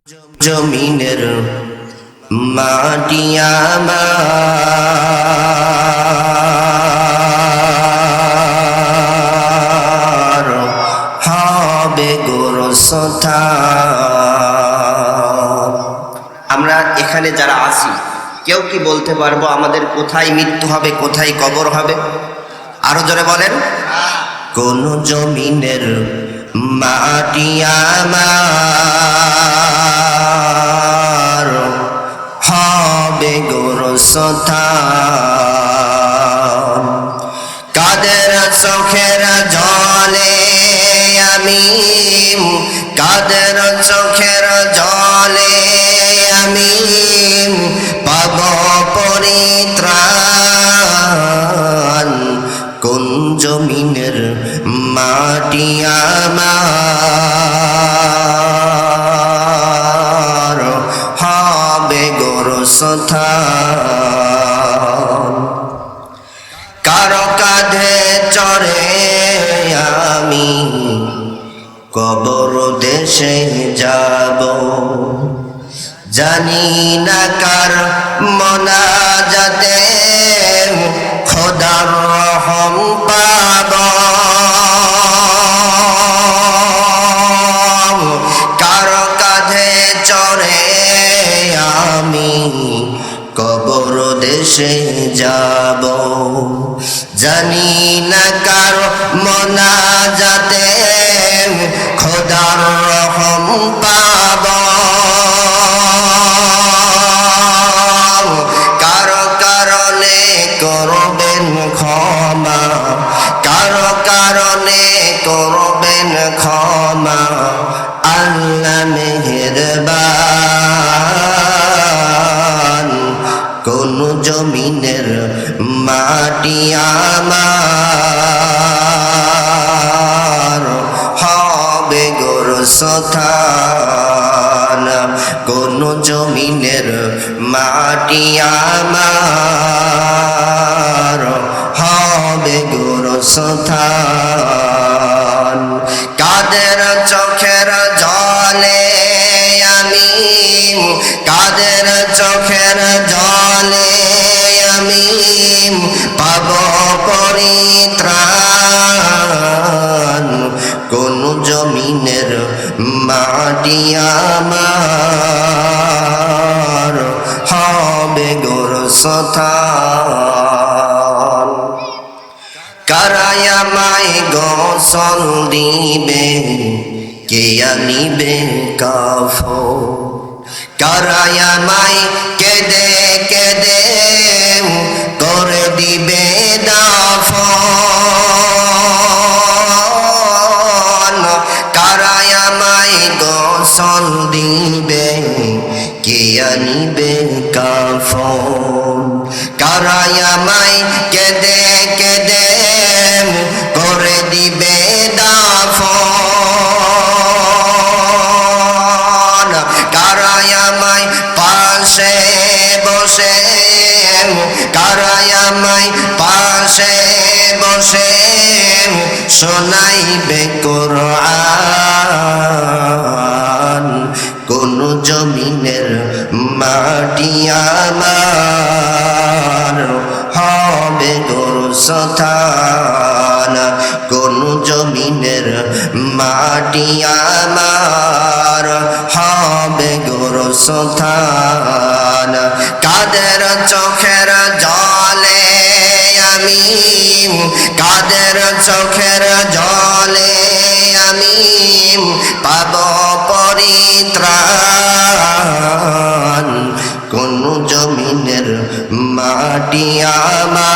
জমিনের মাটি আমার হবে গোরস্থান। আমরা এখানে যারা আছি কেউ কি বলতে পারবো আমাদের কোথায় মৃত্যু হবে, কোথায় কবর হবে? আরো জোরে বলেন। কোন জমিনের মাটি আমার হবে গোরস্থান। কাদের চোখের জলে আমি, কাদের চোখের জলে আমি পাব পরিত্রাণ। কোন জমিনের মাটি আমার হবে গোরস্থান। কারো কাঁধে চড়ে আমি কবর দেশে যাব, জানি না কার মোনাজাতে খোদার রহম পাব। কারো কাঁধে চড়ে আমি কবর দেশে যাব, জানি না কার মোনাজাতে খোদার রহম পাব। কারো কারণে করবেন ক্ষমা, কারো কারণে করবেন ক্ষমা, আল্লাহ মেহেরবান। কোন জমিনের মাটি আমার হবে গোরস্থান। কোন জমিনের মাটি আমার হবে গোরস্থান। কাদের চোখের জলে আমি, কাদের চোখের জলে আমি পাব পরিত্রাণ। কোন জমিনের মাটি আমার হবে গোরস্থান। কারাই আমায় গোসল দিবে, কে আনিবে কাফন? কারাই আমায় কেঁদে কেঁদে করে দিবে দাফন? কারাই আমায় গোসল দিবে, কে আনিবে কাফন? কারাই আমায় কেঁদে কেঁদে করে দিবে দাফন? কারাই আমায় পাশে বসে, কারাই আমায় পাশে বসে শোনাইবে কোরআন? কোন জমিনের মাটি আমার হবে গোরস্থান। কোন জমিনের মাটি আমার হবে গোরস্থান। কাদের চোখের জলে আমি, কাদের চোখের জলে আমি পাব পরিত্রাণ। কোন জমিনের মাটি আমার